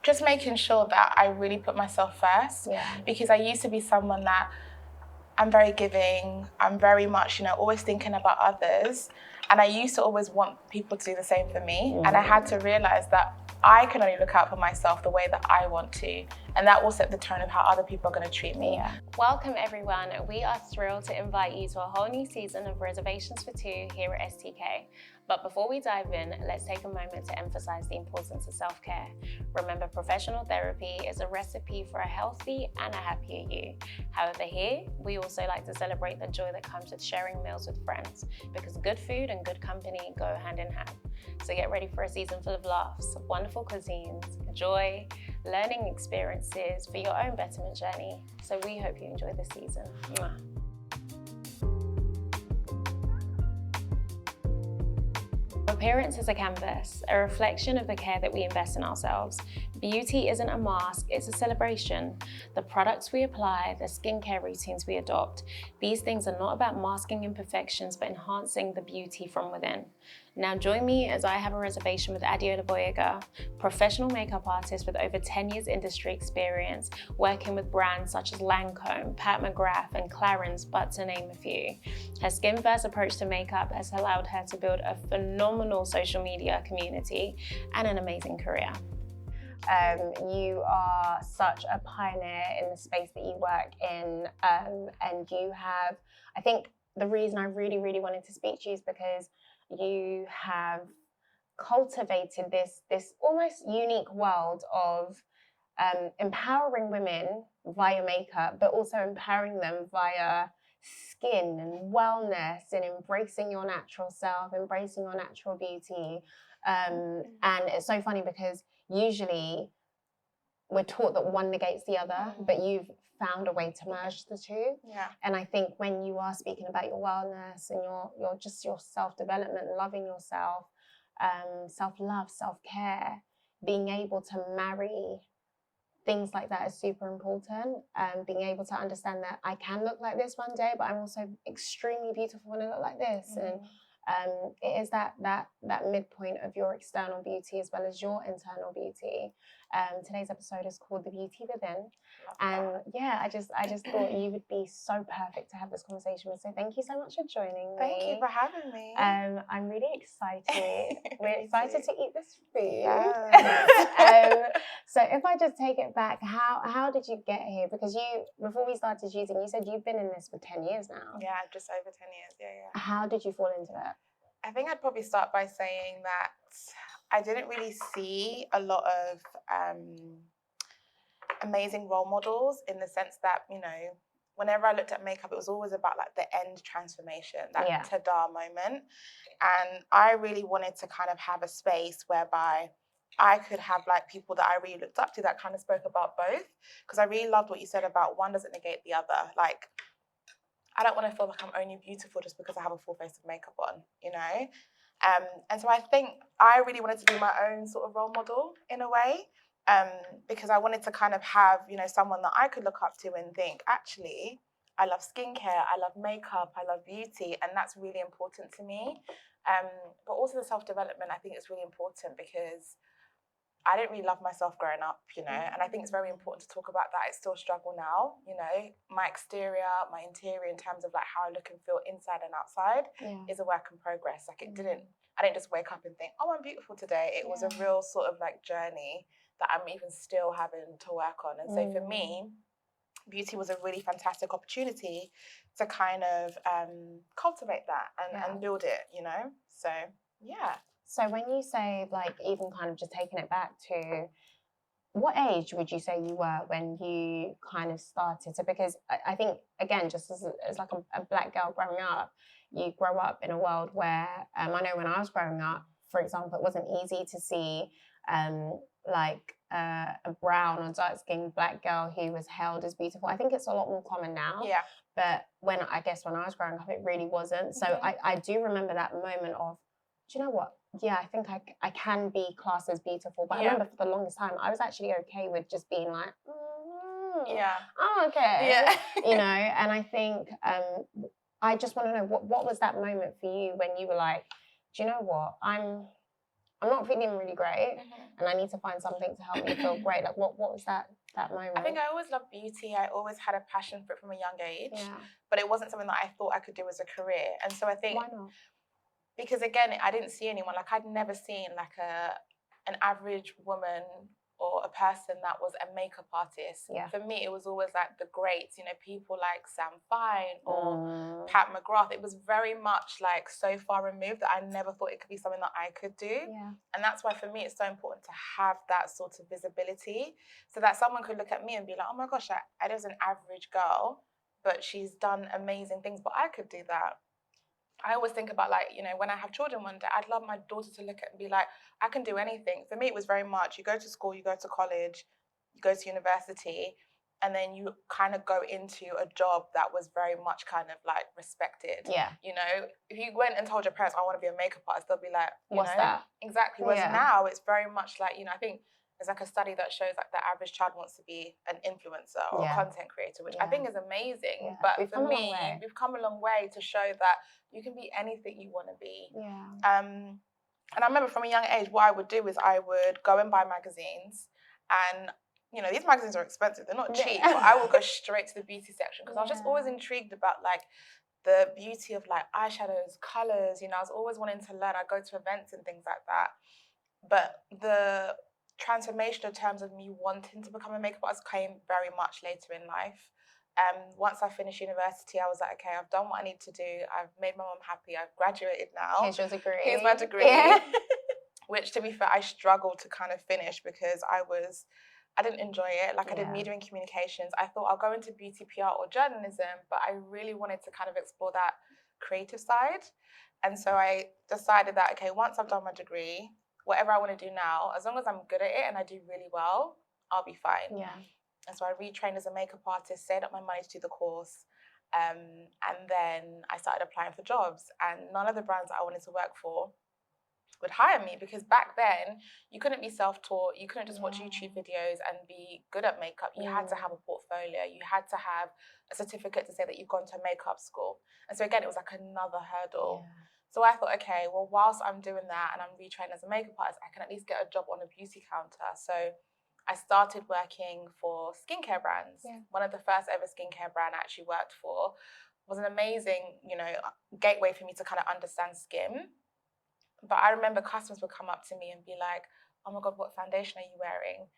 just making sure that I really put myself first. Yeah. Because I used to be someone that I'm very giving. I'm very much, always thinking about others. And I used to always want people to do the same for me. And I had to realize that I can only look out for myself the way that I want to. And that will set the tone of how other people are going to treat me. Yeah. Welcome everyone. We are thrilled to invite you to a whole new season of Reservations for Two here at STK. But before we dive in, let's take a moment to emphasize the importance of self-care. Remember, professional therapy is a recipe for a healthy and a happier you. However, here, we also like to celebrate the joy that comes with sharing meals with friends, because good food and good company go hand in hand. So get ready for a season full of laughs, wonderful cuisines, joy, learning experiences for your own betterment journey. So we hope you enjoy this season. Mwah. Appearance is a canvas, a reflection of the care that we invest in ourselves. Beauty isn't a mask, it's a celebration. The products we apply, the skincare routines we adopt, these things are not about masking imperfections, but enhancing the beauty from within. Now join me as I have a reservation with Adeola Gboyega, professional makeup artist with over 10 years industry experience, working with brands such as Lancome, Pat McGrath, and Clarins, but to name a few. Her skin-first approach to makeup has allowed her to build a phenomenal social media community and an amazing career. You are such a pioneer in the space that you work in, and you have, I think the reason I really, really wanted to speak to you is because you have cultivated this almost unique world of empowering women via makeup, but also empowering them via skin and wellness and embracing your natural self, embracing your natural beauty. And it's so funny because usually we're taught that one negates the other, but you've found a way to merge the two. Yeah. And I think when you are speaking about your wellness and your self-development, loving yourself, self-love, self-care, being able to marry things like that is super important. Being able to understand that I can look like this one day, but I'm also extremely beautiful when I look like this. And it is that midpoint of your external beauty as well as your internal beauty. Today's episode is called The Beauty Within. And yeah, I just thought you would be so perfect to have this conversation with. So thank you so much for joining me. Thank you for having me. I'm really excited. We're excited to eat this food. Yes. So if I just take it back, how did you get here? Because before we started shooting, you said you've been in this for 10 years now. Yeah, just over 10 years. Yeah. How did you fall into it? I think I'd probably start by saying that I didn't really see a lot of amazing role models, in the sense that, whenever I looked at makeup, it was always about like the end transformation, that ta-da moment. And I really wanted to kind of have a space whereby I could have like people that I really looked up to that kind of spoke about both. Because I really loved what you said about one doesn't negate the other. Like, I don't want to feel like I'm only beautiful just because I have a full face of makeup on, And so I think I really wanted to be my own sort of role model in a way, because I wanted to kind of have, someone that I could look up to and think, actually, I love skincare, I love makeup, I love beauty, and that's really important to me. But also the self-development, I think it's really important because I didn't really love myself growing up, and I think it's very important to talk about that. I still struggle now, my exterior, my interior, in terms of like how I look and feel inside and outside is a work in progress. Like I didn't just wake up and think, oh, I'm beautiful today. It was a real sort of like journey that I'm even still having to work on. And so for me, beauty was a really fantastic opportunity to kind of cultivate that and build it, So, yeah. So when you say, like, even kind of just taking it back to, what age would you say you were when you kind of started to, because I think, again, just as like a black girl growing up, you grow up in a world where, I know when I was growing up, for example, it wasn't easy to see a brown or dark-skinned black girl who was hailed as beautiful. I think it's a lot more common now. Yeah. But when I was growing up, it really wasn't. So I do remember that moment of, do you know what? Yeah, I think I can be classed as beautiful. But I remember for the longest time, I was actually okay with just being like, oh, okay. Yeah. And I think I just want to know, what was that moment for you when you were like, do you know what? I'm not feeling really great, and I need to find something to help me feel great. Like, what was that moment? I think I always loved beauty. I always had a passion for it from a young age, but it wasn't something that I thought I could do as a career. And so I think, why not? Because again, I didn't see anyone, like I'd never seen like an average woman or a person that was a makeup artist. For me, it was always like the greats, you know, people like Sam Fine or Pat McGrath. It was very much like so far removed that I never thought it could be something that I could do. And that's why for me, it's so important to have that sort of visibility so that someone could look at me and be like, oh my gosh, I was an average girl, but she's done amazing things, but I could do that. I always think about, like, you know, when I have children one day, I'd love my daughter to look at and be like, I can do anything. For me, it was very much, you go to school, you go to college, you go to university, and then you kind of go into a job that was very much kind of like respected. You know, if you went and told your parents, I want to be a makeup artist, they'll be like, what's that? Exactly. Whereas now it's very much like, you know, I think there's like a study that shows like the average child wants to be an influencer or a content creator, which I think is amazing. But for me, we've come a long way to show that you can be anything you want to be. And I remember from a young age, what I would do is I would go and buy magazines, and you know, these magazines are expensive, they're not cheap, but I would go straight to the beauty section because I was just always intrigued about like the beauty of like eyeshadows, colors. You know, I was always wanting to learn. I'd go to events and things like that. But the transformation in terms of me wanting to become a makeup artist came very much later in life. Once I finished university, I was like, okay, I've done what I need to do. I've made my mum happy. I've graduated now. Here's your degree. Here's my degree. Which, to be fair, I struggled to kind of finish because I didn't enjoy it. Like I did media and communications. I thought I'll go into beauty PR or journalism, but I really wanted to kind of explore that creative side. And so I decided that, okay, once I've done my degree, whatever I want to do now, as long as I'm good at it and I do really well, I'll be fine. And so I retrained as a makeup artist, saved up my money to do the course. And then I started applying for jobs. And none of the brands that I wanted to work for would hire me because back then you couldn't be self-taught. You couldn't just watch YouTube videos and be good at makeup. You had to have a portfolio. You had to have a certificate to say that you've gone to makeup school. And so again, it was like another hurdle. So I thought, okay, well, whilst I'm doing that and I'm retraining as a makeup artist, I can at least get a job on a beauty counter. So I started working for skincare brands. One of the first ever skincare brand I actually worked for was an amazing, you know, gateway for me to kind of understand skin. But I remember customers would come up to me and be like, oh my God, what foundation are you wearing?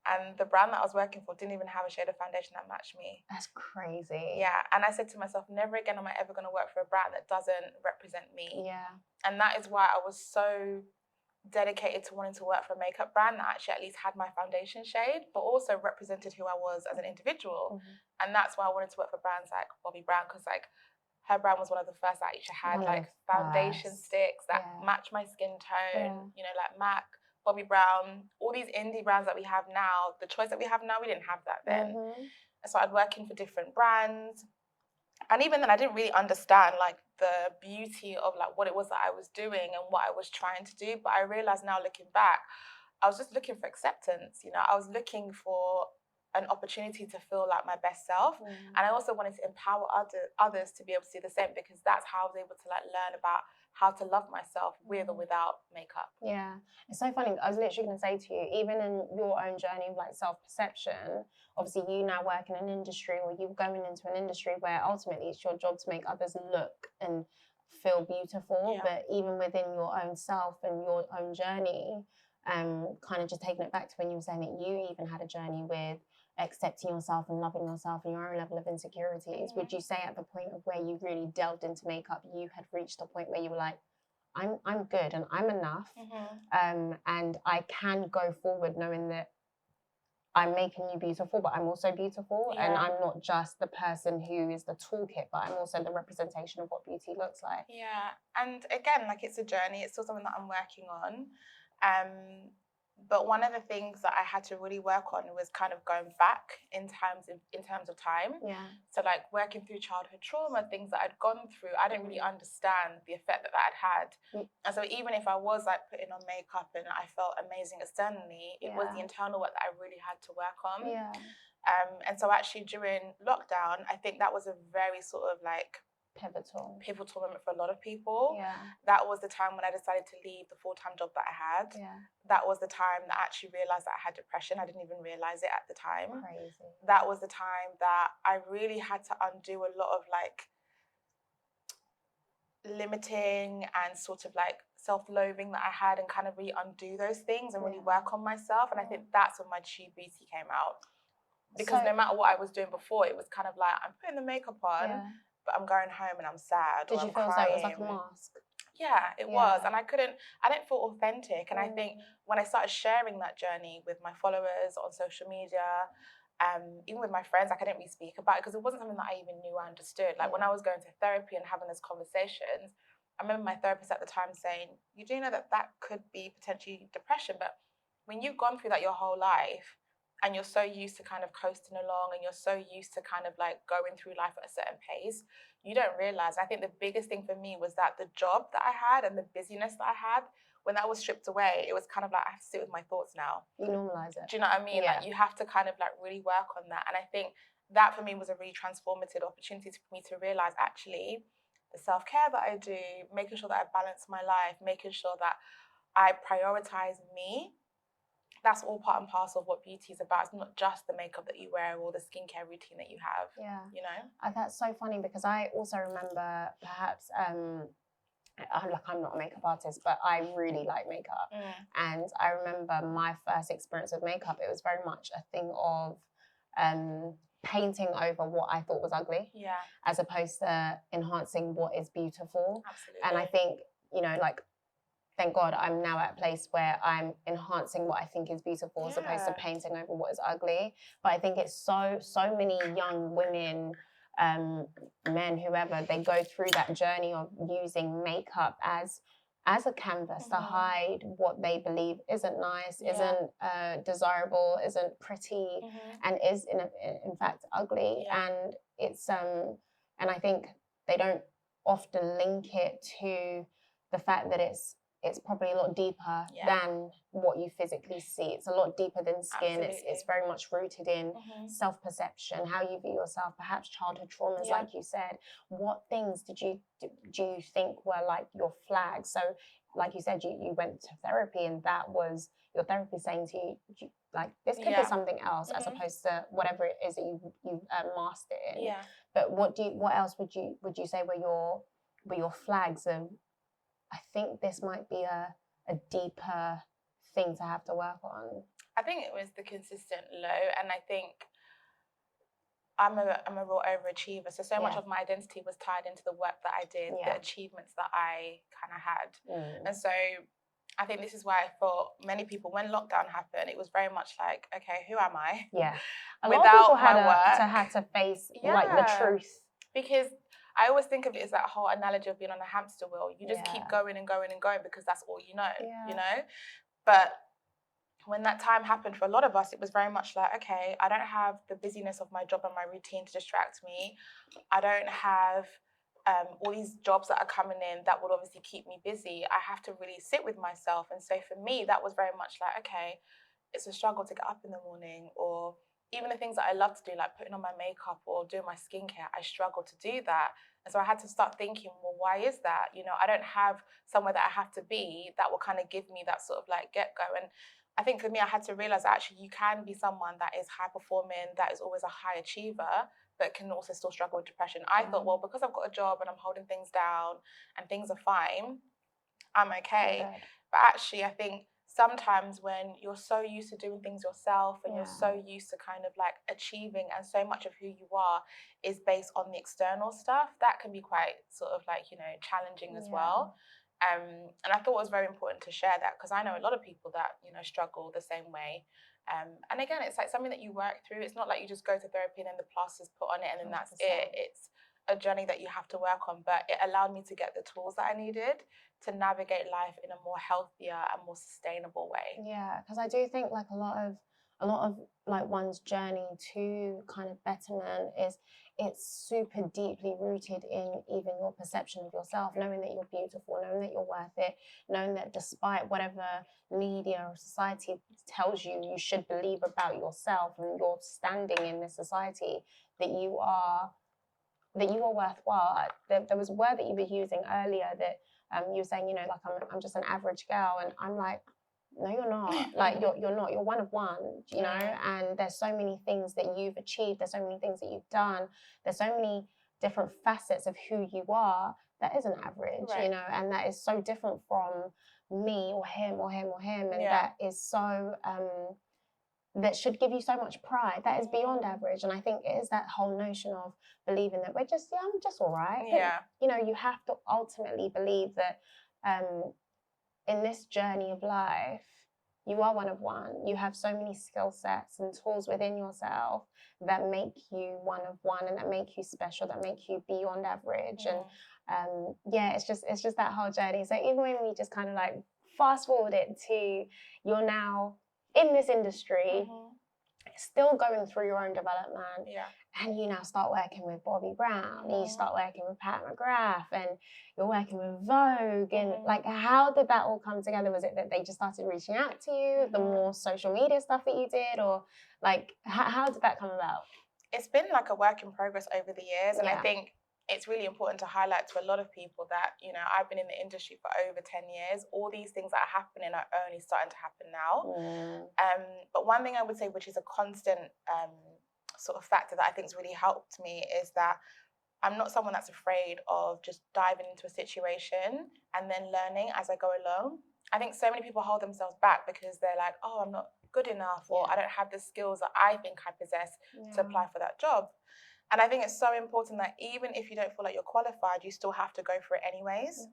And the brand that I was working for didn't even have a shade of foundation that matched me. That's crazy. Yeah. And I said to myself, never again am I ever going to work for a brand that doesn't represent me. And that is why I was so dedicated to wanting to work for a makeup brand that actually at least had my foundation shade, but also represented who I was as an individual. And that's why I wanted to work for brands like Bobbi Brown, because like her brand was one of the first that actually had like foundation sticks that match my skin tone, you know, like MAC, Bobbi Brown, all these indie brands that we have now, the choice that we have now, we didn't have that then. I started working for different brands. And even then I didn't really understand like the beauty of like what it was that I was doing and what I was trying to do. But I realized now looking back, I was just looking for acceptance. You know, I was looking for an opportunity to feel like my best self. And I also wanted to empower others to be able to do the same, because that's how I was able to like learn about how to love myself with or without makeup. It's so funny. I was literally going to say to you, even in your own journey of like self-perception, obviously you now work in an industry, or you're going into an industry where ultimately it's your job to make others look and feel beautiful. But even within your own self and your own journey, kind of just taking it back to when you were saying that you even had a journey with accepting yourself and loving yourself and your own level of insecurities, would you say at the point of where you really delved into makeup, you had reached a point where you were like, I'm good and I'm enough, and I can go forward knowing that I'm making you beautiful, but I'm also beautiful, and I'm not just the person who is the toolkit, but I'm also the representation of what beauty looks like. And again, like it's a journey, it's still something that I'm working on. But one of the things that I had to really work on was kind of going back in terms of time. So like working through childhood trauma, things that I'd gone through, I didn't really understand the effect that I'd had. And so even if I was like putting on makeup and I felt amazing externally, it was the internal work that I really had to work on. And so actually during lockdown, I think that was a very sort of like pivotal moment for a lot of people. Yeah. That was the time when I decided to leave the full-time job that I had. Yeah. That was the time that I actually realized that I had depression. I didn't even realize it at the time. Crazy. That was the time that I really had to undo a lot of like limiting and sort of like self-loathing that I had, and kind of really undo those things and really work on myself. And I think that's when my true beauty came out. Because no matter what I was doing before, it was kind of like, I'm putting the makeup on, but I'm going home and I'm sad. Did you feel as though it was like a mask? Yeah, it was. And I didn't feel authentic. And I think when I started sharing that journey with my followers on social media, even with my friends, like I didn't really speak about it because it wasn't something that I even knew I understood. Like when I was going to therapy and having those conversations, I remember my therapist at the time saying, you do know that that could be potentially depression, but when you've gone through that your whole life, and you're so used to kind of coasting along, and you're so used to kind of like going through life at a certain pace, you don't realize. I think the biggest thing for me was that the job that I had and the busyness that I had, when that was stripped away, it was kind of like, I have to sit with my thoughts now. You normalize it. Do you know what I mean? Yeah. Like you have to kind of like really work on that. And I think that for me was a really transformative opportunity for me to realize actually the self-care that I do, making sure that I balance my life, making sure that I prioritize me, that's all part and parcel of what beauty is about. It's not just the makeup that you wear or the skincare routine that you have. Yeah. You know? That's so funny because I also remember perhaps, I'm not a makeup artist, but I really like makeup. And I remember my first experience with makeup, it was very much a thing of painting over what I thought was ugly. Yeah. As opposed to enhancing what is beautiful. Absolutely. And I think, you know, like, thank God I'm now at a place where I'm enhancing what I think is beautiful as opposed to painting over what is ugly. But I think it's so many young women, men, whoever, they go through that journey of using makeup as a canvas to hide what they believe isn't nice, isn't desirable, isn't pretty, and is in fact ugly. And it's and I think they don't often link it to the fact that it's probably a lot deeper than what you physically see. It's a lot deeper than skin. It's very much rooted in self-perception, how you view yourself, perhaps childhood traumas, like you said. What things do you think were like your flags? So, like you said, you went to therapy, and that was your therapist saying to you like, this could be something else, as opposed to whatever it is that you masked it in. Yeah. But what else would you say were your flags of, I think this might be a deeper thing to have to work on? I think it was the consistent low, and I think I'm a real overachiever. So much of my identity was tied into the work that I did, the achievements that I kind of had. And so I think this is why I thought many people, when lockdown happened, it was very much like, okay, who am I? Yeah. A Without lot of people had to face like the truth. Because I always think of it as that whole analogy of being on a hamster wheel. You just keep going and going and going because that's all you know, you know? But when that time happened for a lot of us, it was very much like, okay, I don't have the busyness of my job and my routine to distract me. I don't have all these jobs that are coming in that would obviously keep me busy. I have to really sit with myself. And so for me, that was very much like, okay, it's a struggle to get up in the morning, or even the things that I love to do, like putting on my makeup or doing my skincare, I struggle to do that. And so I had to start thinking, well, why is that? You know, I don't have somewhere that I have to be that will kind of give me that sort of like get-go. And I think for me, I had to realize that actually you can be someone that is high performing, that is always a high achiever, but can also still struggle with depression. I thought, well, because I've got a job and I'm holding things down and things are fine, I'm okay. But actually, I think sometimes when you're so used to doing things yourself and you're so used to kind of like achieving, and so much of who you are is based on the external stuff, that can be quite sort of like, you know, challenging as well. And I thought it was very important to share that, because I know a lot of people that, you know, struggle the same way. And again, it's like something that you work through. It's not like you just go to therapy and then the plaster's put on it and then that's 100%. It. It's a journey that you have to work on, but it allowed me to get the tools that I needed to navigate life in a more healthier and more sustainable way. Yeah, because I do think like a lot of like one's journey to kind of betterment is, it's super deeply rooted in even your perception of yourself, knowing that you're beautiful, knowing that you're worth it, knowing that despite whatever media or society tells you you should believe about yourself and your standing in this society, that you are that you are worthwhile. There was a word that you were using earlier that you were saying, you know, like I'm just an average girl, and I'm like, no, you're not. Like you're not. You're one of one, you know. And there's so many things that you've achieved. There's so many things that you've done. There's so many different facets of who you are that isn't average, you know, and that is so different from me or him or him or him, and that is so that should give you so much pride. That is beyond average. And I think it is that whole notion of believing that I'm just all right. But, you know, you have to ultimately believe that in this journey of life, you are one of one. You have so many skill sets and tools within yourself that make you one of one, and that make you special, that make you beyond average. And it's just that whole journey. So even when we just kind of like fast forward it to you're now in this industry, still going through your own development, and you now start working with Bobbi Brown, and you start working with Pat McGrath, and you're working with Vogue, and like, how did that all come together? Was it that they just started reaching out to you, the more social media stuff that you did, or like, how did that come about? It's been like a work in progress over the years, and I think it's really important to highlight to a lot of people that, you know, I've been in the industry for over 10 years. All these things that are happening are only starting to happen now. But one thing I would say, which is a constant sort of factor that I think has really helped me, is that I'm not someone that's afraid of just diving into a situation and then learning as I go along. I think so many people hold themselves back because they're like, oh, I'm not good enough, or I don't have the skills that I think I possess to apply for that job. And I think it's so important that even if you don't feel like you're qualified, you still have to go for it anyways.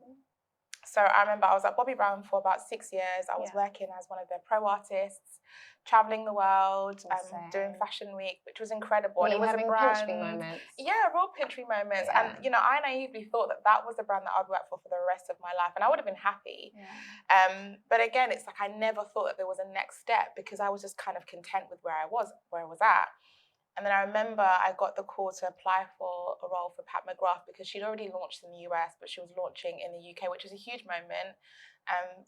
So I remember I was at Bobbi Brown for about 6 years. I was working as one of their pro artists, traveling the world, doing Fashion Week, which was incredible. Were and it was having a brand, pinch me moments? Yeah, real pinch me moments. And, you know, I naively thought that that was the brand that I'd work for the rest of my life. And I would have been happy. But again, it's like I never thought that there was a next step, because I was just kind of content with where I was at. And then I remember I got the call to apply for a role for Pat McGrath, because she'd already launched in the US, but she was launching in the UK, which was a huge moment.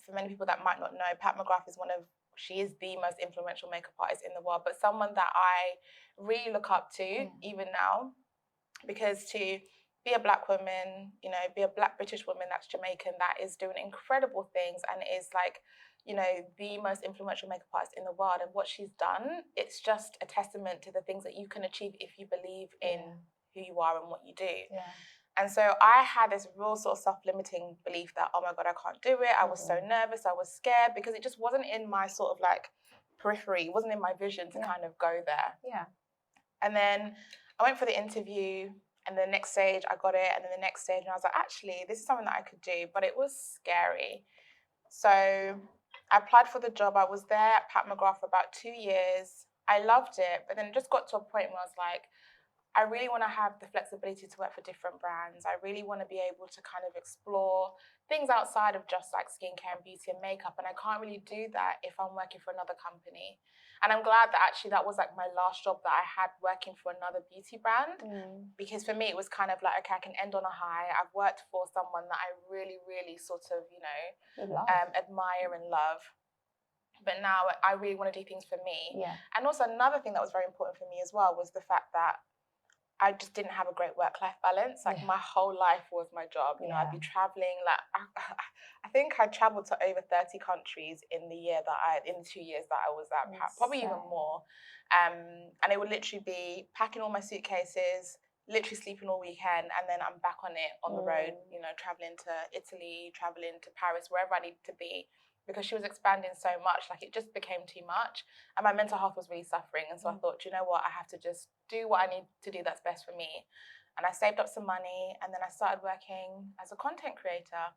For many people that might not know, Pat McGrath she is the most influential makeup artist in the world, but someone that I really look up to even now, because to be a Black woman, you know, be a Black British woman that's Jamaican, that is doing incredible things and is like, you know, the most influential makeup artist in the world, and what she's done, it's just a testament to the things that you can achieve if you believe in who you are and what you do. And so I had this real sort of self-limiting belief that, oh my God, I can't do it. I was so nervous, I was scared, because it just wasn't in my sort of like periphery, it wasn't in my vision to kind of go there. And then I went for the interview, and the next stage I got it, and then the next stage, and I was like, actually, this is something that I could do, but it was scary. So I applied for the job. I was there at Pat McGrath for about 2 years. I loved it, but then it just got to a point where I was like, I really want to have the flexibility to work for different brands. I really want to be able to kind of explore things outside of just like skincare and beauty and makeup. And I can't really do that if I'm working for another company. And I'm glad that actually that was like my last job that I had working for another beauty brand. Because for me, it was kind of like, okay, I can end on a high. I've worked for someone that I really, really sort of, you know, admire and love. But now I really want to do things for me. And also another thing that was very important for me as well was the fact that I just didn't have a great work-life balance. Like my whole life was my job. You know, I'd be traveling. Like I think I traveled to over 30 countries in the 2 years that I was at Pat, probably even more. And it would literally be packing all my suitcases, literally sleeping all weekend, and then I'm back on the road. You know, traveling to Italy, traveling to Paris, wherever I needed to be. Because she was expanding so much, like it just became too much, and my mental health was really suffering. And so I thought, you know what, I have to just do what I need to do that's best for me. And I saved up some money, and then I started working as a content creator.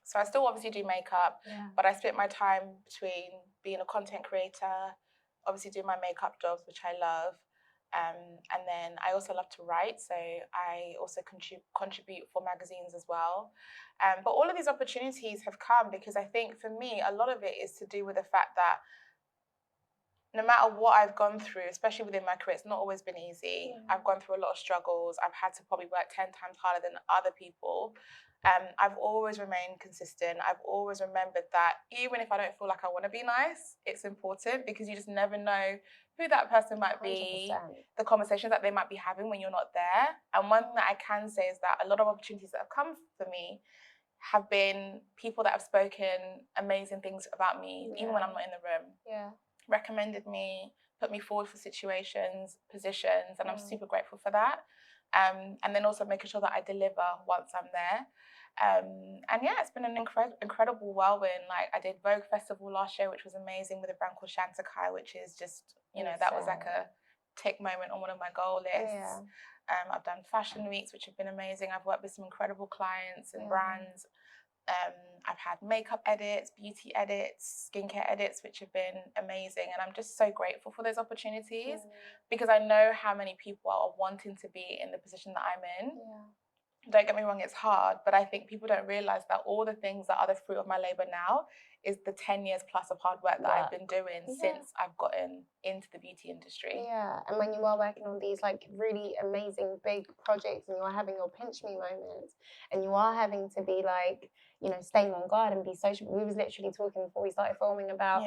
So I still obviously do makeup, but I split my time between being a content creator, obviously doing my makeup jobs, which I love. And then I also love to write, so I also contribute for magazines as well. But all of these opportunities have come because I think for me, a lot of it is to do with the fact that no matter what I've gone through, especially within my career, it's not always been easy. I've gone through a lot of struggles. I've had to probably work 10 times harder than other people. I've always remained consistent. I've always remembered that even if I don't feel like I want to be nice, it's important because you just never know who that person might be, 100%. the conversations that they might be having when you're not there. And one thing that I can say is that a lot of opportunities that have come for me have been people that have spoken amazing things about me, even when I'm not in the room. Yeah. Recommended me, put me forward for situations, positions, and I'm super grateful for that. And then also making sure that I deliver once I'm there. And yeah, it's been an incredible whirlwind. Like, I did Vogue Festival last year, which was amazing, with a brand called Shantakai, which is just, you know, that was like a tick moment on one of my goal lists. Yeah. I've done fashion weeks, which have been amazing. I've worked with some incredible clients and brands. I've had makeup edits, beauty edits, skincare edits, which have been amazing. And I'm just so grateful for those opportunities because I know how many people are wanting to be in the position that I'm in. Yeah. Don't get me wrong, it's hard, but I think people don't realize that all the things that are the fruit of my labor now is the 10 years plus of hard work that I've been doing since I've gotten into the beauty industry. Yeah, and when you are working on these like really amazing big projects and you are having your pinch me moments and you are having to be like, you know, staying on guard and be social. We was literally talking before we started filming about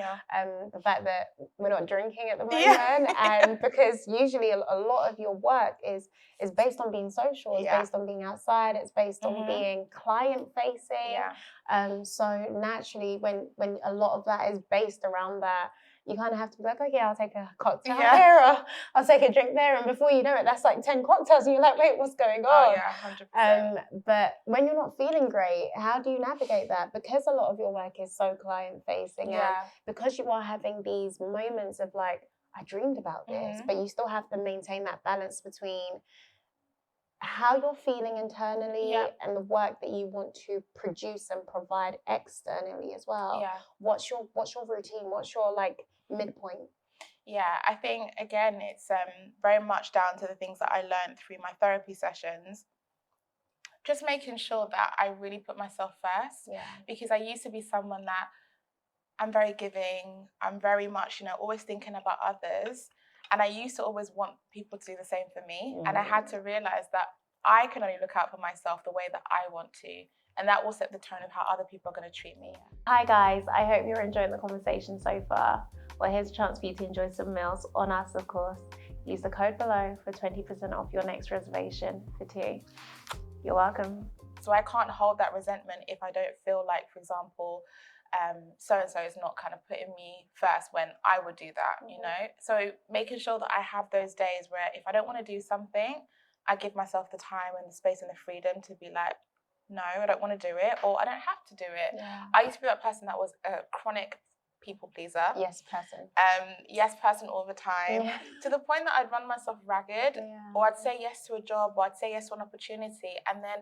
the fact that we're not drinking at the moment, and because usually a lot of your work is based on being social, it's based on being outside, it's based on being client facing. So naturally, when a lot of that is based around that, you kind of have to be like, okay, I'll take a cocktail here, or I'll take a drink there, and before you know it, that's like 10 cocktails, and you're like, wait, what's going on? Oh yeah, 100%. But when you're not feeling great, how do you navigate that? Because a lot of your work is so client facing, and because you are having these moments of like, I dreamed about this, but you still have to maintain that balance between how you're feeling internally and the work that you want to produce and provide externally as well. What's your routine? What's your like midpoint? Yeah, I think again it's very much down to the things that I learned through my therapy sessions. Just making sure that I really put myself first. Because I used to be someone that I'm very giving. I'm very much, you know, always thinking about others. And I used to always want people to do the same for me. And I had to realize that I can only look out for myself the way that I want to. And that will set the tone of how other people are going to treat me. Hi guys, I hope you're enjoying the conversation so far. Well, here's a chance for you to enjoy some meals on us, of course. Use the code below for 20% off your next reservation for two. You're welcome. So I can't hold that resentment if I don't feel like, for example, so-and-so is not kind of putting me first when I would do that, you know? So making sure that I have those days where if I don't want to do something, I give myself the time and the space and the freedom to be like, no, I don't want to do it, or I don't have to do it. I used to be that person that was a chronic people pleaser. Yes person. Yes person all the time. To the point that I'd run myself ragged, or I'd say yes to a job, or I'd say yes to an opportunity, and then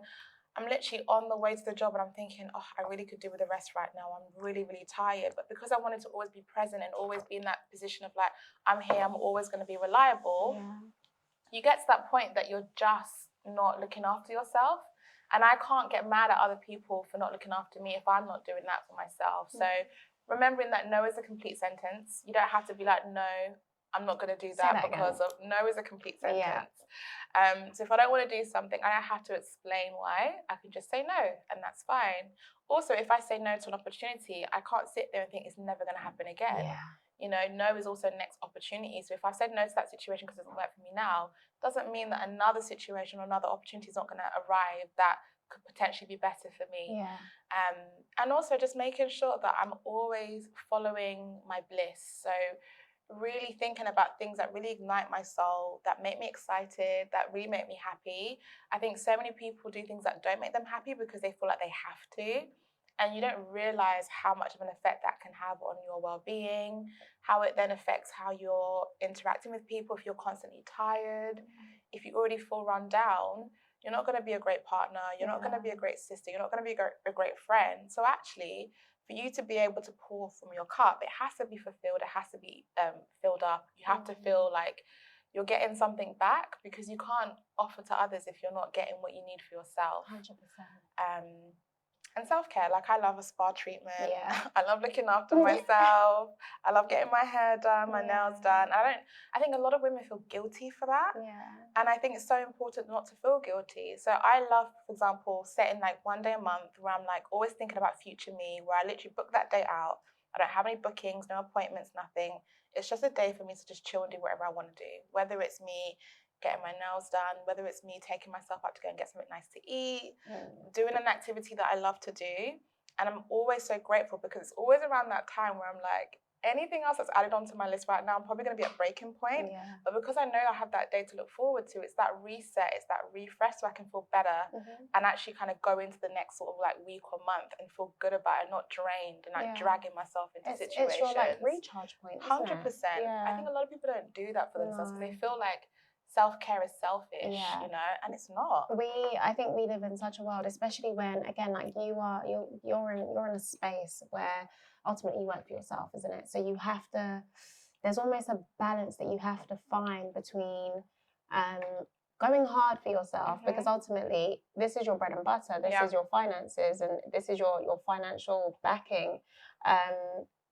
I'm literally on the way to the job and I'm thinking, oh, I really could do with the rest right now. I'm really, really tired. But because I wanted to always be present and always be in that position of like, I'm here, I'm always going to be reliable, you get to that point that you're just not looking after yourself. And I can't get mad at other people for not looking after me if I'm not doing that for myself. So remembering that no is a complete sentence. You don't have to be like, no, I'm not going to do that because of no is a complete sentence. So if I don't want to do something, I don't have to explain why. I can just say no, and that's fine. Also, if I say no to an opportunity, I can't sit there and think it's never going to happen again. You know, no is also next opportunity. So if I said no to that situation because it doesn't work for me now, doesn't mean that another situation or another opportunity is not going to arrive that could potentially be better for me. And also just making sure that I'm always following my bliss. So really thinking about things that really ignite my soul, that make me excited, that really make me happy. I think so many people do things that don't make them happy because they feel like they have to. And you don't realize how much of an effect that can have on your well-being, how it then affects how you're interacting with people. If you're constantly tired, if you already feel run down, you're not going to be a great partner, you're not going to be a great sister, you're not going to be a great friend. So actually, for you to be able to pour from your cup, it has to be fulfilled, it has to be filled up. You have to feel like you're getting something back, because you can't offer to others if you're not getting what you need for yourself. 100%. And self-care, like I love a spa treatment. I love looking after myself. I love getting my hair done, my nails done. I think a lot of women feel guilty for that. And I think it's so important not to feel guilty. So I love, for example, setting like one day a month where I'm like always thinking about future me, where I literally book that day out. I don't have any bookings, no appointments, nothing. It's just a day for me to just chill and do whatever I want to do. Whether it's me getting my nails done, whether it's me taking myself out to go and get something nice to eat, doing an activity that I love to do. And I'm always so grateful because it's always around that time where I'm like, anything else that's added onto my list right now, I'm probably going to be at breaking point. Yeah. But because I know I have that day to look forward to, it's that reset, it's that refresh so I can feel better and actually kind of go into the next sort of like week or month and feel good about it, not drained and like dragging myself into situations. It's your like recharge point, 100%. I think a lot of people don't do that for themselves because they feel like self-care is selfish, you know, and it's not. I think we live in such a world, especially when, again, like you're in a space where ultimately you work for yourself, isn't it? So you have to, there's almost a balance that you have to find between going hard for yourself, because ultimately this is your bread and butter, this is your finances, and this is your financial backing.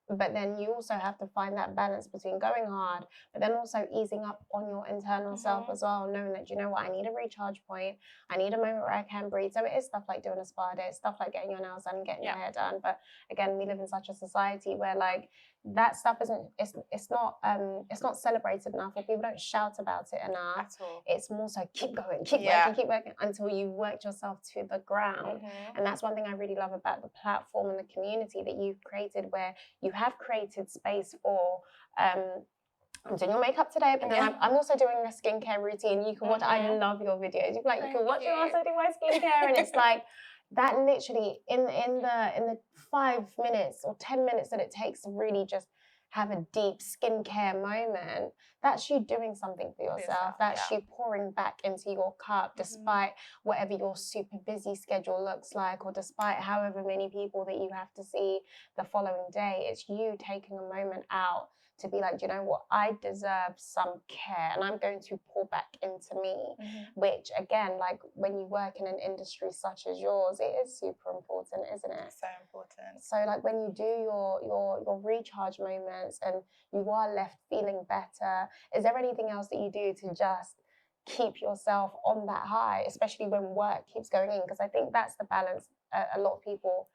But then you also have to find that balance between going hard, but then also easing up on your internal self as well, knowing that, you know what, I need a recharge point, I need a moment where I can breathe. So it is stuff like doing a spa day, stuff like getting your nails done and getting your hair done. But again, we live in such a society where like that stuff it's not celebrated enough, or people don't shout about it enough at all. It's more so keep working until you worked yourself to the ground. And that's one thing I really love about the platform and the community that you've created, where you have created space for I'm doing your makeup today, but then I'm also doing a skincare routine. You can watch. I love your videos. You can watch it whilst I do my skincare, and it's like that. Literally in the 5 minutes or 10 minutes that it takes to really just have a deep skincare moment, that's you doing something for yourself. That's you pouring back into your cup, despite whatever your super busy schedule looks like, or despite however many people that you have to see the following day. It's you taking a moment out to be like, you know what, I deserve some care, and I'm going to pour back into me, which again, like when you work in an industry such as yours, it is super important, isn't it? So important. So like when you do your recharge moments and you are left feeling better, is there anything else that you do to just keep yourself on that high, especially when work keeps going in? Because I think that's the balance a lot of people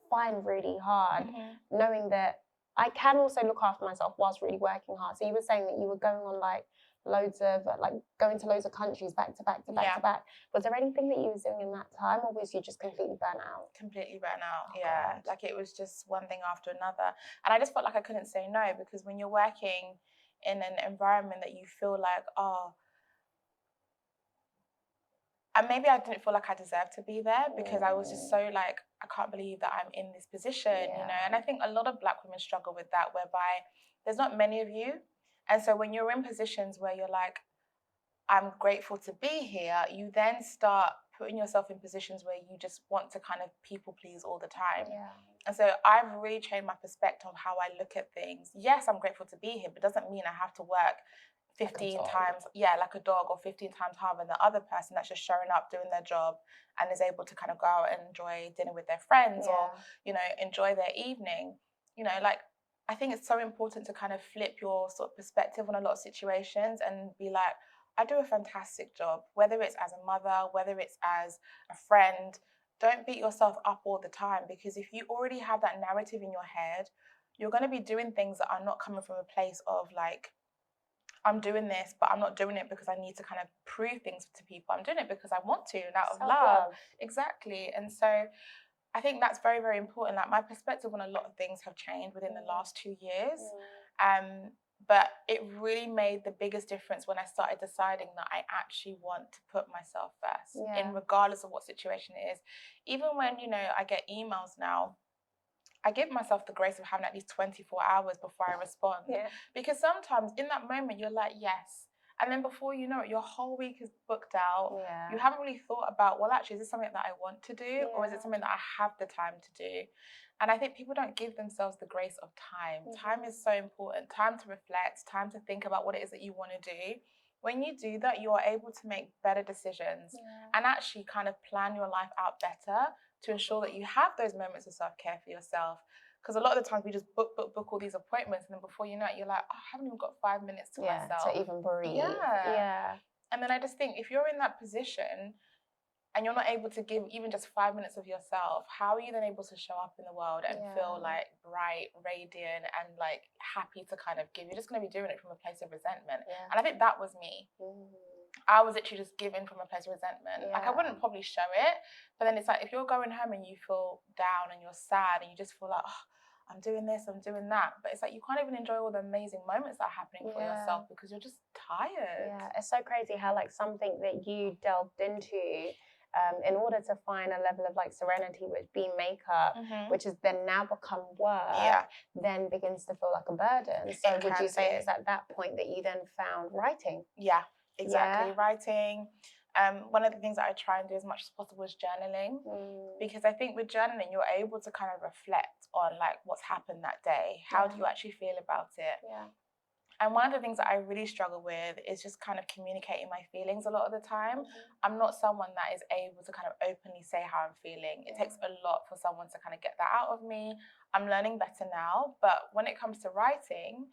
find really hard, knowing that I can also look after myself whilst really working hard. So you were saying that you were going on going to loads of countries back to back. Was there anything that you were doing in that time, or was you just completely burnt out? Completely burnt out, God. Like it was just one thing after another. And I just felt like I couldn't say no, because when you're working in an environment that you feel like, and maybe I didn't feel like I deserved to be there, because I was just so like, I can't believe that I'm in this position, you know? And I think a lot of Black women struggle with that, whereby there's not many of you. And so when you're in positions where you're like, I'm grateful to be here, you then start putting yourself in positions where you just want to kind of people please all the time. And so I've really changed my perspective of how I look at things. Yes, I'm grateful to be here, but it doesn't mean I have to work 15 times, like a dog, or 15 times harder than the other person that's just showing up, doing their job, and is able to kind of go out and enjoy dinner with their friends, or, you know, enjoy their evening. You know, like, I think it's so important to kind of flip your sort of perspective on a lot of situations and be like, I do a fantastic job, whether it's as a mother, whether it's as a friend. Don't beat yourself up all the time, because if you already have that narrative in your head, you're going to be doing things that are not coming from a place of like, I'm doing this, but I'm not doing it because I need to kind of prove things to people. I'm doing it because I want to, and out of love. Exactly. And so I think that's very, very important. Like my perspective on a lot of things have changed within the last 2 years. But it really made the biggest difference when I started deciding that I actually want to put myself first, in regardless of what situation it is. Even when, you know, I get emails now, I give myself the grace of having at least 24 hours before I respond. Because sometimes in that moment, you're like, yes. And then before you know it, your whole week is booked out. You haven't really thought about, well, actually, is this something that I want to do? Or is it something that I have the time to do? And I think people don't give themselves the grace of time. Time is so important. Time to reflect, time to think about what it is that you want to do. When you do that, you are able to make better decisions and actually kind of plan your life out better to ensure that you have those moments of self-care for yourself. Because a lot of the times we just book all these appointments, and then before you know it, you're like, I haven't even got 5 minutes to myself. To even breathe. And then I just think, if you're in that position, and you're not able to give even just 5 minutes of yourself, how are you then able to show up in the world and feel like bright, radiant, and like happy to kind of give? You're just going to be doing it from a place of resentment. And I think that was me. I was literally just giving from a place of resentment. Like I wouldn't probably show it, but then it's like if you're going home and you feel down and you're sad and you just feel like, oh, I'm doing this, I'm doing that. But it's like you can't even enjoy all the amazing moments that are happening for yourself because you're just tired. Yeah, it's so crazy how like something that you delved into in order to find a level of like serenity, which being makeup, which has then now become work, then begins to feel like a burden. So would you say it's at that point that you then found writing? Yeah, exactly. Writing. One of the things that I try and do as much as possible is journaling, because I think with journaling, you're able to kind of reflect on like what's happened that day. How do you actually feel about it? And one of the things that I really struggle with is just kind of communicating my feelings a lot of the time. I'm not someone that is able to kind of openly say how I'm feeling. It takes a lot for someone to kind of get that out of me. I'm learning better now, but when it comes to writing,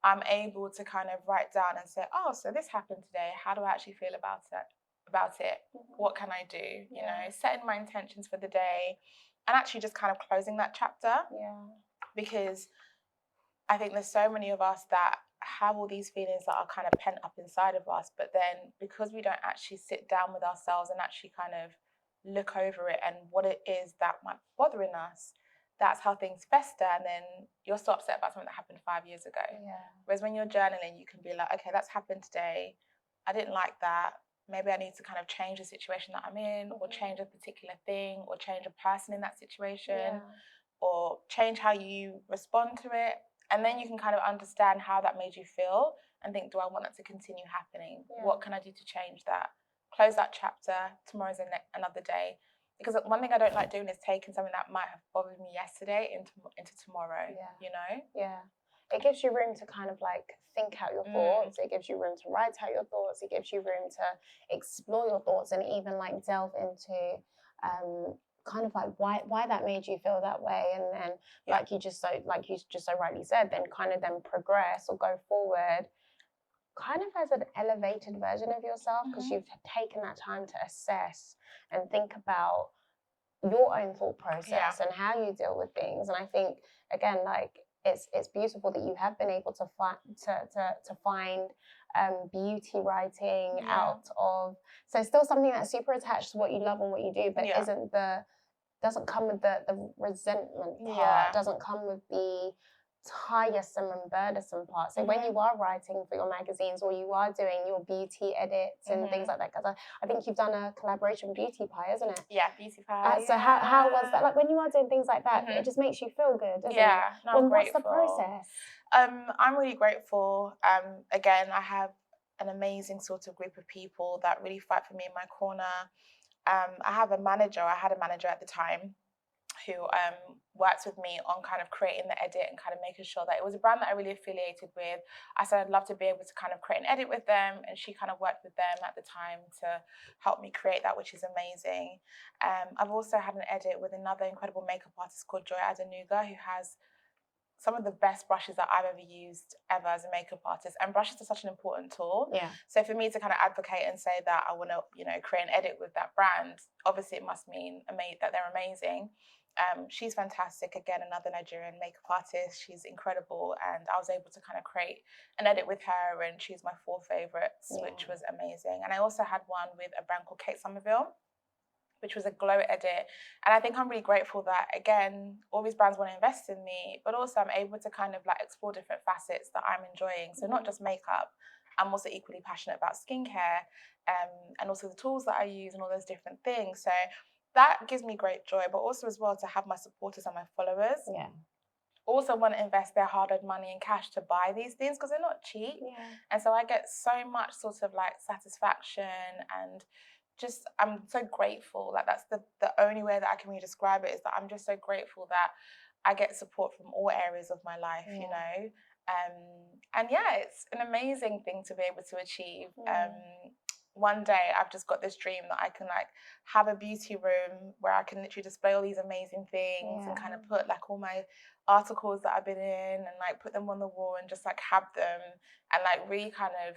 I'm able to kind of write down and say, oh, so this happened today. How do I actually feel about it? What can I do? You know, setting my intentions for the day and actually just kind of closing that chapter. Because I think there's so many of us that have all these feelings that are kind of pent up inside of us, but then because we don't actually sit down with ourselves and actually kind of look over it and what it is that might be bothering us, that's how things fester, and then you're so upset about something that happened 5 years ago. Whereas when you're journaling, you can be like, okay, that's happened today. I didn't like that. Maybe I need to kind of change the situation that I'm in, or change a particular thing, or change a person in that situation, or change how you respond to it. And then you can kind of understand how that made you feel and think, do I want that to continue happening? What can I do to change that? Close that chapter. Tomorrow's another day. Because one thing I don't like doing is taking something that might have bothered me yesterday into tomorrow, you know? It gives you room to kind of like think out your thoughts. It gives you room to write out your thoughts. It gives you room to explore your thoughts and even like delve into kind of like why that made you feel that way, and then like you just so rightly said, then kind of then progress or go forward kind of as an elevated version of yourself, because you've taken that time to assess and think about your own thought process and how you deal with things. And I think again, like it's beautiful that you have been able to find beauty writing out of, so it's still something that's super attached to what you love and what you do, but doesn't come with the resentment part, doesn't come with the tiresome and burdensome part. So when you are writing for your magazines or you are doing your beauty edits and things like that, because I think you've done a collaboration beauty pie, isn't it? Yeah, beauty pie. So how was that? Like when you are doing things like that, it just makes you feel good, doesn't it? No, I'm what's grateful. the process? I'm really grateful. Again, I have an amazing sort of group of people that really fight for me in my corner. I had a manager at the time who worked with me on kind of creating the edit and kind of making sure that it was a brand that I really affiliated with. I said I'd love to be able to kind of create an edit with them, and she kind of worked with them at the time to help me create that, which is amazing. I've also had an edit with another incredible makeup artist called Adeola, who has some of the best brushes that I've ever used as a makeup artist. And brushes are such an important tool. So for me to kind of advocate and say that I want to, create an edit with that brand, obviously it must mean that they're amazing. She's fantastic. Again, another Nigerian makeup artist. She's incredible. And I was able to kind of create an edit with her and choose my 4 favorites, which was amazing. And I also had one with a brand called Kate Somerville, which was a glow edit. And I think I'm really grateful that, again, all these brands want to invest in me, but also I'm able to kind of like explore different facets that I'm enjoying. So not just makeup, I'm also equally passionate about skincare, and also the tools that I use and all those different things. So that gives me great joy, but also as well to have my supporters and my followers also want to invest their hard-earned money and cash to buy these things, because they're not cheap. And so I get so much sort of like satisfaction, and just I'm so grateful. Like that's the only way that I can really describe it, is that I'm just so grateful that I get support from all areas of my life, you know. And it's an amazing thing to be able to achieve. One day I've just got this dream that I can like have a beauty room where I can literally display all these amazing things and kind of put like all my articles that I've been in and like put them on the wall and just like have them and like really kind of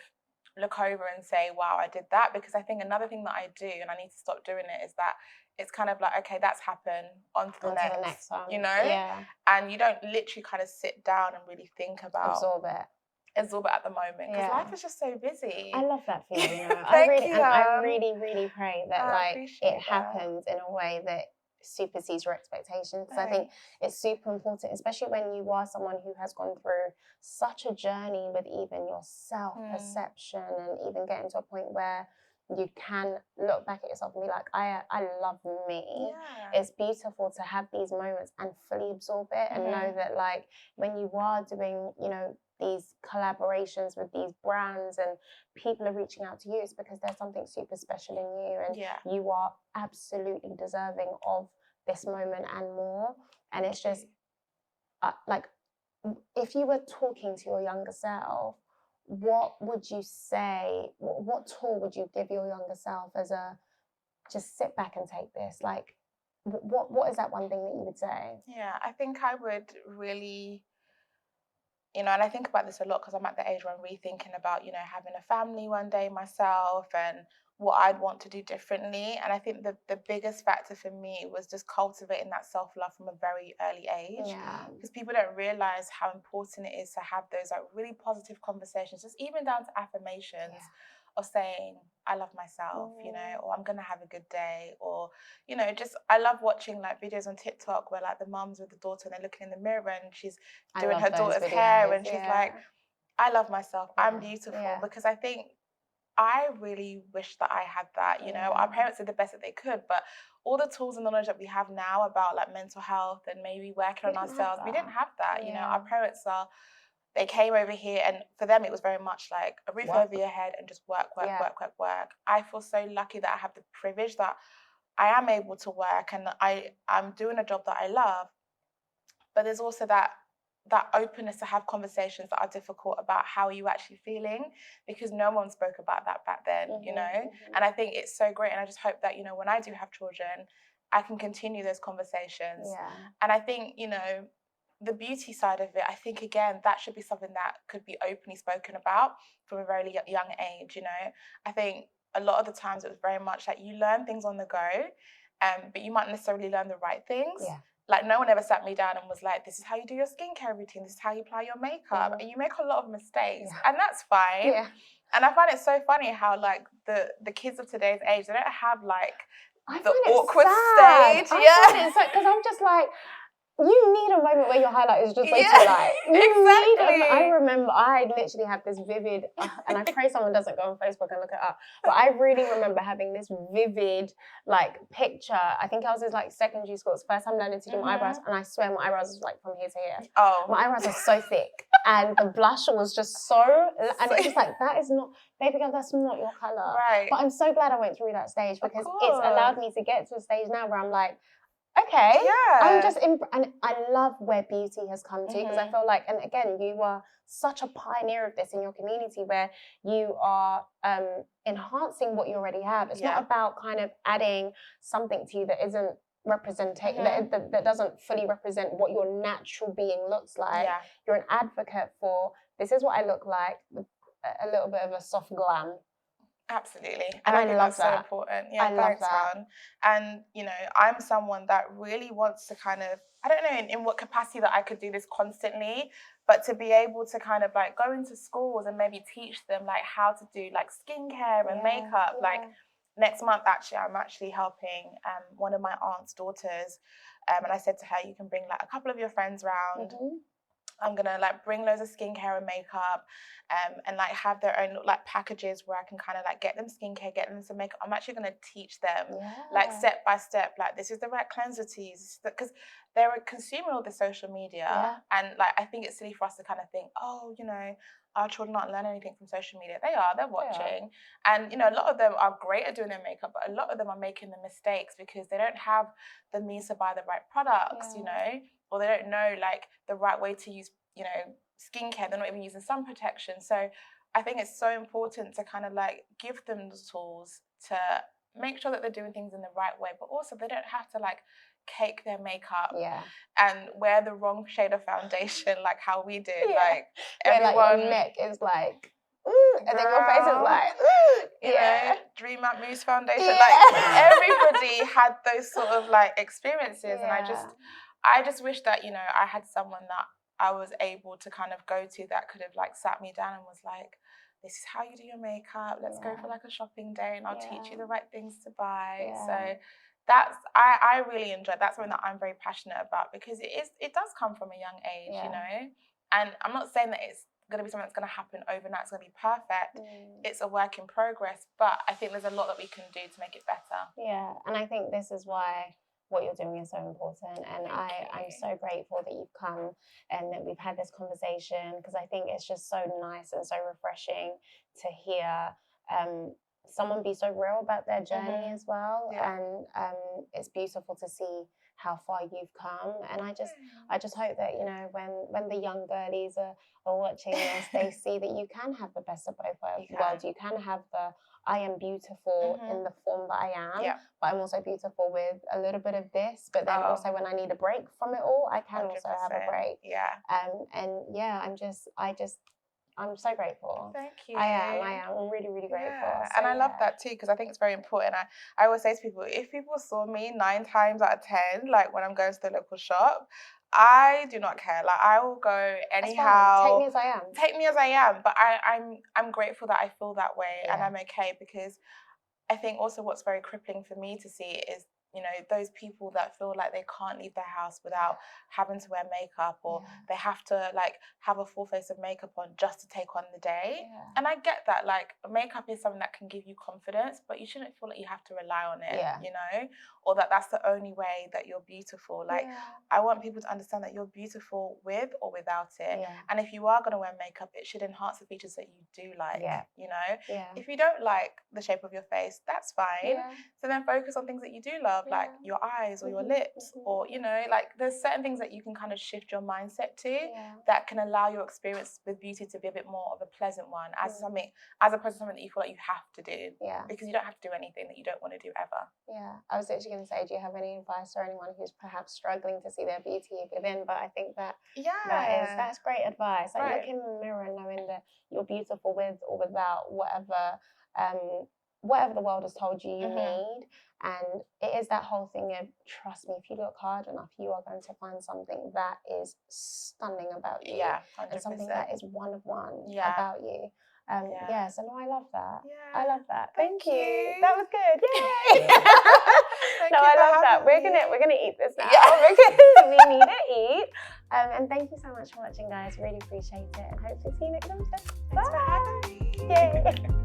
look over and say, wow, I did that. Because I think another thing that I do, and I need to stop doing it, is that it's kind of like, okay, that's happened, on to the next one. you know? Yeah. And you don't literally kind of sit down and really think about... Absorb it at the moment, because life is just so busy. I love that for you, Thank you. And I really, really pray that like it happens in a way that supersedes your expectations, because I think it's super important, especially when you are someone who has gone through such a journey with even your self-perception and even getting to a point where you can look back at yourself and be like, I love me. Yeah. It's beautiful to have these moments and fully absorb it and know that like when you are doing, you know, these collaborations with these brands and people are reaching out to you, it's because there's something super special in you and you are absolutely deserving of this moment and more. And it's just like, if you were talking to your younger self, what would you say, what tool would you give your younger self as a, just sit back and take this? Like, what is that one thing that you would say? Yeah, I think I would really, you know, and I think about this a lot because I'm at the age where I'm really thinking about, you know, having a family one day myself and what I'd want to do differently. And I think the biggest factor for me was just cultivating that self-love from a very early age. Yeah. Because people don't realize how important it is to have those like really positive conversations, just even down to affirmations of saying, I love myself, you know, or I'm going to have a good day, or, you know, just, I love watching like videos on TikTok where like the mum's with the daughter and they're looking in the mirror and she's doing her daughter's hair and she's like, I love myself, I'm beautiful. Because I think I really wish that I had that, you know. Our parents did the best that they could, but all the tools and knowledge that we have now about like mental health and maybe working on ourselves, we didn't have that, you know. Our parents they came over here and for them it was very much like a roof over your head and just work. I feel so lucky that I have the privilege that I am able to work and I'm doing a job that I love, but there's also that openness to have conversations that are difficult about how are you actually feeling, because no one spoke about that back then, you know. And I think it's so great, and I just hope that, you know, when I do have children, I can continue those conversations. And I think, you know, the beauty side of it, I think again that should be something that could be openly spoken about from a very young age, you know. I think a lot of the times it was very much like you learn things on the go, but you might necessarily learn the right things. Like no one ever sat me down and was like, this is how you do your skincare routine, this is how you apply your makeup. And you make a lot of mistakes and that's fine. And I find it so funny how like the kids of today's age, they don't have like the awkward stage. Because I'm just like, you need a moment where your highlight is just way too light. I remember, I literally have this vivid, and I pray someone doesn't go on Facebook and look it up, but I really remember having this vivid, like, picture. I think I was in, like, secondary school. It's the first time learning to do my eyebrows, and I swear my eyebrows was, like, from here to here. My eyebrows were so thick, and the blush was just so, and it's just like, that is not, baby girl, that's not your colour. But I'm so glad I went through that stage, because it's allowed me to get to a stage now where I'm like, okay, I'm just and I love where beauty has come to, because I feel like, and again, you are such a pioneer of this in your community where you are enhancing what you already have. It's not about kind of adding something to you that isn't that doesn't fully represent what your natural being looks like. You're an advocate for, this is what I look like, with a little bit of a soft glam. Absolutely. And I think that's so important. Yeah, thanks, hon. And, you know, I'm someone that really wants to kind of, I don't know in what capacity that I could do this constantly, but to be able to kind of like go into schools and maybe teach them like how to do like skincare and makeup. Like next month, actually, I'm actually helping one of my aunt's daughters. And I said to her, you can bring like a couple of your friends round. I'm gonna like bring loads of skincare and makeup, and like have their own like packages where I can kind of like get them skincare, get them some makeup. I'm actually gonna teach them like step by step, like this is the right cleanser to use, because they're consuming all the social media, and like I think it's silly for us to kind of think, oh, you know, our children aren't learning anything from social media. They're watching, and you know, a lot of them are great at doing their makeup, but a lot of them are making the mistakes because they don't have the means to buy the right products, you know. Or they don't know like the right way to use, you know, skincare. They're not even using sun protection. So I think it's so important to kind of like give them the tools to make sure that they're doing things in the right way, but also they don't have to like cake their makeup and wear the wrong shade of foundation like how we did. Like everyone, like your neck is like ooh, and then your face is like, ooh, you know, Dream at Mousse Foundation. Yeah. Like everybody had those sort of like experiences, and I just wish that, you know, I had someone that I was able to kind of go to that could have like sat me down and was like, this is how you do your makeup. Let's go for like a shopping day, and I'll teach you the right things to buy. So that's I really enjoy. That's something that I'm very passionate about, because it does come from a young age, you know. And I'm not saying that it's going to be something that's going to happen overnight. It's going to be perfect. It's a work in progress, but I think there's a lot that we can do to make it better. Yeah, and I think this is why what you're doing is so important, and I'm so grateful that you've come and that we've had this conversation, because I think it's just so nice and so refreshing to hear someone be so real about their journey as well. And it's beautiful to see how far you've come, and I just hope that, you know, when the young girlies are watching this, they see that you can have the best of both worlds. You can have the I am beautiful in the form that I am, but I'm also beautiful with a little bit of this. But then also when I need a break from it all, I can 100%. Also have a break. I'm so grateful. Thank you. I am. I'm really, really grateful. So, and I love that too, because I think it's very important. I always say to people, if people saw me 9 times out of 10, like when I'm going to the local shop, I do not care. Like I will go anyhow. Take me as I am. Take me as I am. But I'm grateful that I feel that way, and I'm okay, because I think also what's very crippling for me to see is, you know, those people that feel like they can't leave their house without having to wear makeup, or they have to like have a full face of makeup on just to take on the day. And I get that, like makeup is something that can give you confidence, but you shouldn't feel like you have to rely on it, you know, or that's the only way that you're beautiful. Like I want people to understand that you're beautiful with or without it. And if you are going to wear makeup, it should enhance the features that you do like, you know. If you don't like the shape of your face, that's fine. So then focus on things that you do love, like your eyes or your lips, or, you know, like there's certain things that you can kind of shift your mindset to that can allow your experience with beauty to be a bit more of a pleasant one, as opposed to something that you feel like you have to do, because you don't have to do anything that you don't want to do ever. I was literally going to say, do you have any advice for anyone who's perhaps struggling to see their beauty within? But I think that that's great advice. Like look in the mirror knowing that you're beautiful with or without whatever the world has told you you need. And it is that whole thing of, trust me, if you look hard enough, you are going to find something that is stunning about you. 100%. And something that is one of one about you. So no, I love that. I love that. Thank you. That was good. Yay. No, I love that. We're gonna eat this now because we need to eat. And thank you so much for watching, guys. Really appreciate it, and hopefully see you next episode. Thanks for having me. Yay.